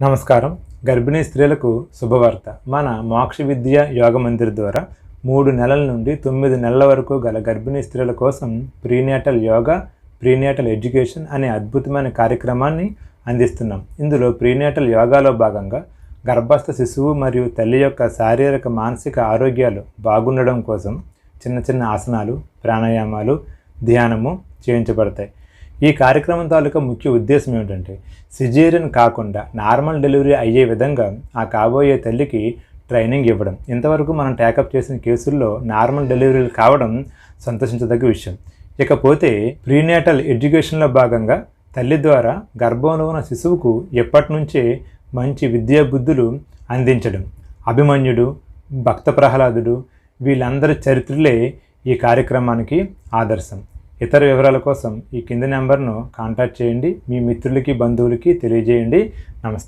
నమస్కారం. గర్భిణీ స్త్రీలకు శుభవార్త. మన మోక్ష విద్య యోగ మందిర్ ద్వారా 3 నెలల నుండి 9 నెలల వరకు గల గర్భిణీ స్త్రీల కోసం ప్రీనేటల్ యోగా, ప్రీనేటల్ ఎడ్యుకేషన్ అనే అద్భుతమైన కార్యక్రమాన్ని అందిస్తున్నాం. ఇందులో ప్రీనేటల్ యోగాలో భాగంగా గర్భస్థ శిశువు మరియు తల్లి యొక్క శారీరక మానసిక ఆరోగ్యాలు బాగుండడం కోసం చిన్న చిన్న ఆసనాలు, ప్రాణాయామాలు, ధ్యానము చేయించబడతాయి. ఈ కార్యక్రమం తాలూకా ముఖ్య ఉద్దేశం ఏమిటంటే సిజేరియన్ కాకుండా నార్మల్ డెలివరీ అయ్యే విధంగా ఆ కాబోయే తల్లికి ట్రైనింగ్ ఇవ్వడం. ఇంతవరకు మనం టేకప్ చేసిన కేసుల్లో నార్మల్ డెలివరీలు కావడం సంతోషించదగ్గ విషయం. ఇకపోతే ప్రీనేటల్ ఎడ్యుకేషన్లో భాగంగా తల్లి ద్వారా గర్భంలో ఉన్న శిశువుకు ఎప్పటి నుంచే మంచి విద్యా బుద్ధులు అందించడం. అభిమన్యుడు, భక్త ప్రహ్లాదుడు వీళ్ళందరి చరిత్రలే ఈ కార్యక్రమానికి ఆదర్శం. ఇతర వివరాల కోసం ఈ కింది నెంబర్ను కాంటాక్ట్ చేయండి. మీ మిత్రులకి, బంధువులకి తెలియజేయండి. నమస్తే.